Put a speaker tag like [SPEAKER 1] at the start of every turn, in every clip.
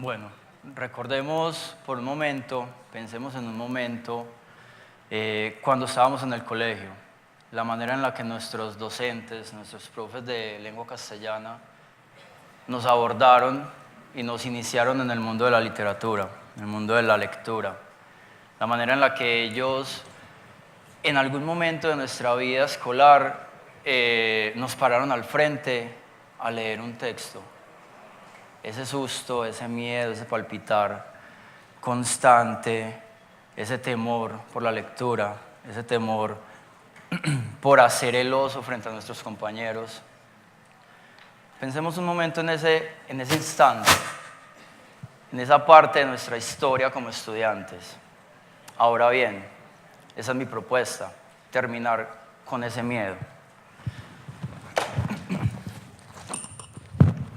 [SPEAKER 1] Bueno, recordemos por un momento, pensemos en un momento, cuando estábamos en el colegio, la manera en la que nuestros docentes, nuestros profes de lengua castellana, nos abordaron y nos iniciaron en el mundo de la literatura, en el mundo de la lectura. La manera en la que ellos, en algún momento de nuestra vida escolar, nos pararon al frente a leer un texto. Ese susto, ese miedo, ese palpitar constante, ese temor por la lectura, ese temor por hacer el oso frente a nuestros compañeros. Pensemos un momento en ese instante, en esa parte de nuestra historia como estudiantes. Ahora bien, esa es mi propuesta, terminar con ese miedo.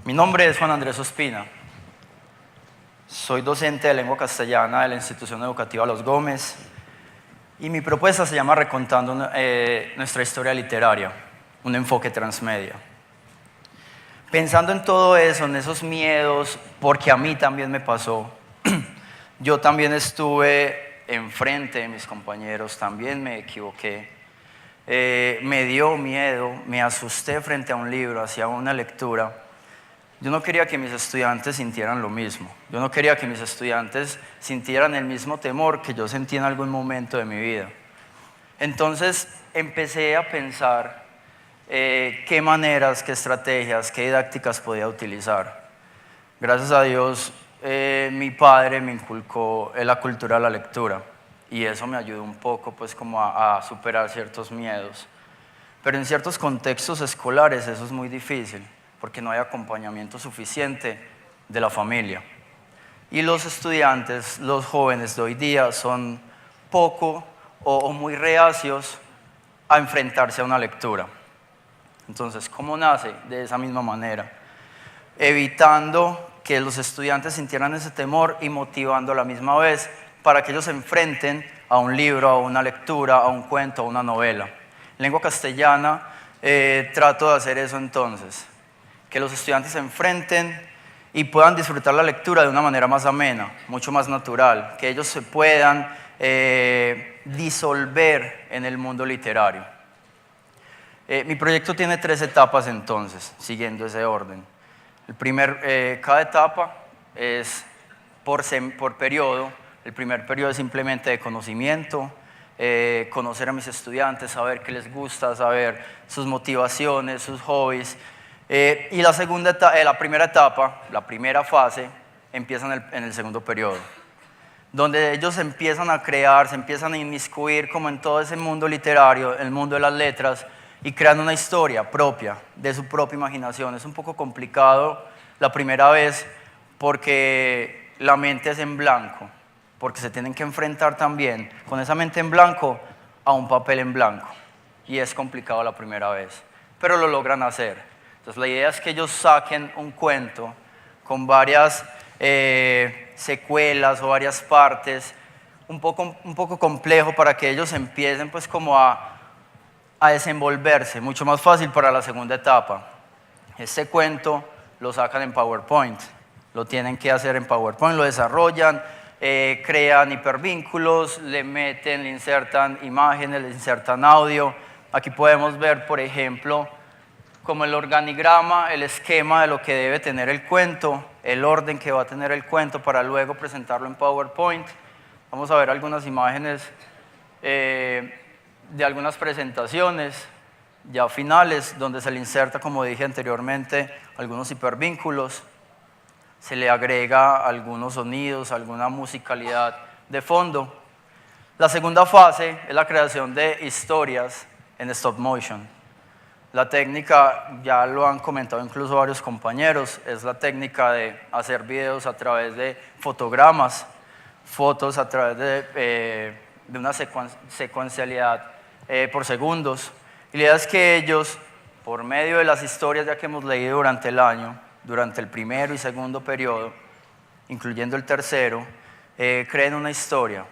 [SPEAKER 1] Mi nombre es Juan Andrés Ospina. Soy docente de lengua castellana de la Institución Educativa Los Gómez y mi propuesta se llama Recontando nuestra historia literaria, un enfoque transmedia. Pensando en todo eso, en esos miedos, porque a mí también me pasó, yo también estuve enfrente de mis compañeros, también me equivoqué, me dio miedo, me asusté frente a un libro, hacia una lectura. Yo no quería que mis estudiantes sintieran lo mismo. Yo no quería que mis estudiantes sintieran el mismo temor que yo sentí en algún momento de mi vida. Entonces empecé a pensar qué maneras, qué estrategias, qué didácticas podía utilizar. Gracias a Dios, mi padre me inculcó la cultura de la lectura y eso me ayudó un poco pues como a superar ciertos miedos. Pero en ciertos contextos escolares eso es muy difícil, porque no hay acompañamiento suficiente de la familia. Y los estudiantes, los jóvenes de hoy día son poco o muy reacios a enfrentarse a una lectura. Entonces, ¿cómo nace? De esa misma manera, evitando que los estudiantes sintieran ese temor y motivando a la misma vez para que ellos se enfrenten a un libro, a una lectura, a un cuento, a una novela. En lengua castellana trato de hacer eso entonces, que los estudiantes se enfrenten y puedan disfrutar la lectura de una manera más amena, mucho más natural, que ellos se puedan disolver en el mundo literario. Mi proyecto tiene 3 etapas entonces, siguiendo ese orden. Cada etapa es por periodo. El primer periodo es simplemente de conocimiento, conocer a mis estudiantes, saber qué les gusta, saber sus motivaciones, sus hobbies. Y la primera etapa, la primera fase, empieza en el segundo periodo, donde ellos empiezan a crear, se empiezan a inmiscuir como en todo ese mundo literario, el mundo de las letras, y crean una historia propia, de su propia imaginación. Es un poco complicado la primera vez porque la mente es en blanco, porque se tienen que enfrentar también con esa mente en blanco a un papel en blanco, y es complicado la primera vez, pero lo logran hacer. Entonces la idea es que ellos saquen un cuento con varias secuelas o varias partes, un poco complejo para que ellos empiecen pues como a desenvolverse, mucho más fácil para la segunda etapa. Este cuento lo sacan en PowerPoint, lo tienen que hacer en PowerPoint, lo desarrollan, crean hipervínculos, le insertan imágenes, le insertan audio. Aquí podemos ver, por ejemplo, como el organigrama, el esquema de lo que debe tener el cuento, el orden que va a tener el cuento para luego presentarlo en PowerPoint. Vamos a ver algunas imágenes de algunas presentaciones ya finales, donde se le inserta, como dije anteriormente, algunos hipervínculos, se le agrega algunos sonidos, alguna musicalidad de fondo. La segunda fase es la creación de historias en stop motion. La técnica, ya lo han comentado incluso varios compañeros, es la técnica de hacer videos a través de fotogramas, fotos a través de una secuencialidad por segundos. Y la idea es que ellos, por medio de las historias ya que hemos leído durante el año, durante el primero y segundo periodo, incluyendo el tercero, creen una historia,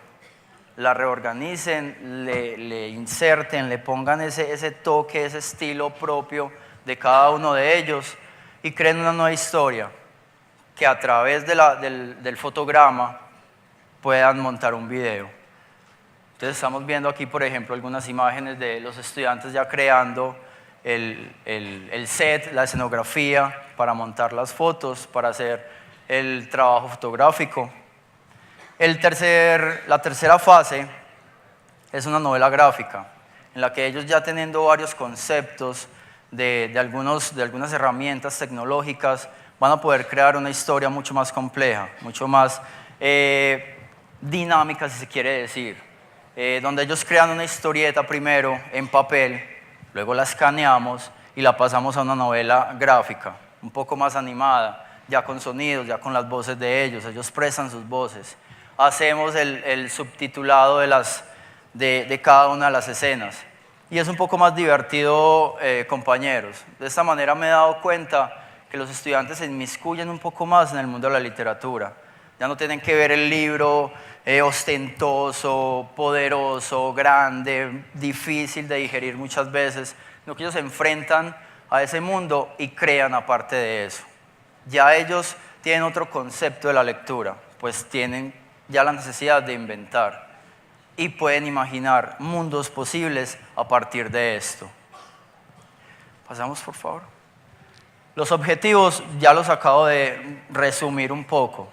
[SPEAKER 1] la reorganicen, le inserten, le pongan ese toque, ese estilo propio de cada uno de ellos y creen una nueva historia que a través del fotograma puedan montar un video. Entonces estamos viendo aquí, por ejemplo, algunas imágenes de los estudiantes ya creando el set, la escenografía para montar las fotos, para hacer el trabajo fotográfico. La tercera fase es una novela gráfica, en la que ellos ya teniendo varios conceptos de algunas herramientas tecnológicas, van a poder crear una historia mucho más compleja, mucho más dinámica, si se quiere decir, donde ellos crean una historieta primero en papel, luego la escaneamos y la pasamos a una novela gráfica, un poco más animada, ya con sonidos, ya con las voces de ellos prestan sus voces. Hacemos el subtitulado de cada una de las escenas. Y es un poco más divertido, compañeros. De esta manera me he dado cuenta que los estudiantes se inmiscuyen un poco más en el mundo de la literatura. Ya no tienen que ver el libro ostentoso, poderoso, grande, difícil de digerir muchas veces, sino que ellos se enfrentan a ese mundo y crean aparte de eso. Ya ellos tienen otro concepto de la lectura, pues tienen ya la necesidad de inventar y pueden imaginar mundos posibles a partir de esto. Pasamos, por favor. Los objetivos ya los acabo de resumir un poco.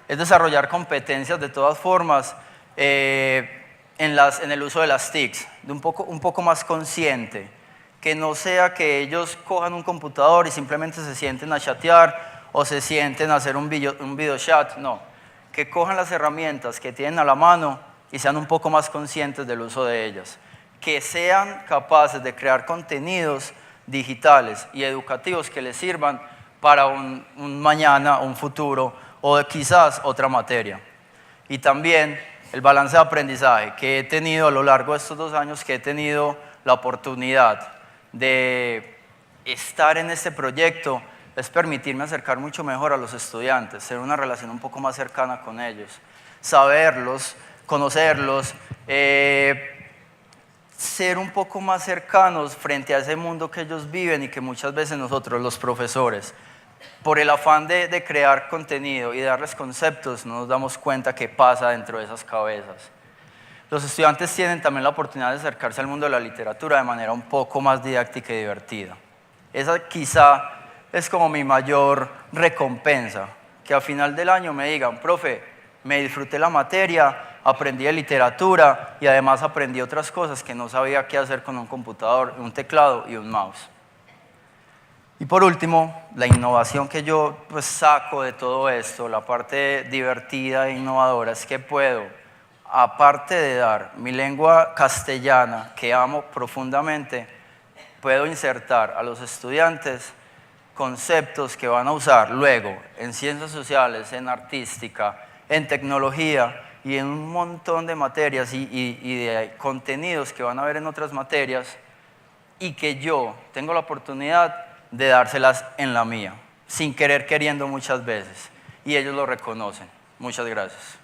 [SPEAKER 1] Es desarrollar competencias de todas formas en el uso de las TICs, de un poco más consciente, que no sea que ellos cojan un computador y simplemente se sienten a chatear o se sienten a hacer un video chat, no, que cojan las herramientas que tienen a la mano y sean un poco más conscientes del uso de ellas, que sean capaces de crear contenidos digitales y educativos que les sirvan para un mañana, un futuro o quizás otra materia. Y también el balance de aprendizaje que he tenido a lo largo de estos 2 años, que he tenido la oportunidad de estar en este proyecto, es permitirme acercar mucho mejor a los estudiantes, tener una relación un poco más cercana con ellos, saberlos, conocerlos, ser un poco más cercanos frente a ese mundo que ellos viven y que muchas veces nosotros, los profesores, por el afán de crear contenido y darles conceptos, no nos damos cuenta qué pasa dentro de esas cabezas. Los estudiantes tienen también la oportunidad de acercarse al mundo de la literatura de manera un poco más didáctica y divertida. Esa quizá es como mi mayor recompensa, que al final del año me digan, profe, me disfruté la materia, aprendí de literatura y además aprendí otras cosas que no sabía qué hacer con un computador, un teclado y un mouse. Y por último, la innovación que yo saco de todo esto, la parte divertida e innovadora, es que puedo, aparte de dar mi lengua castellana, que amo profundamente, puedo insertar a los estudiantes conceptos que van a usar luego en ciencias sociales, en artística, en tecnología y en un montón de materias y de contenidos que van a ver en otras materias y que yo tengo la oportunidad de dárselas en la mía, sin querer queriendo muchas veces, y ellos lo reconocen. Muchas gracias.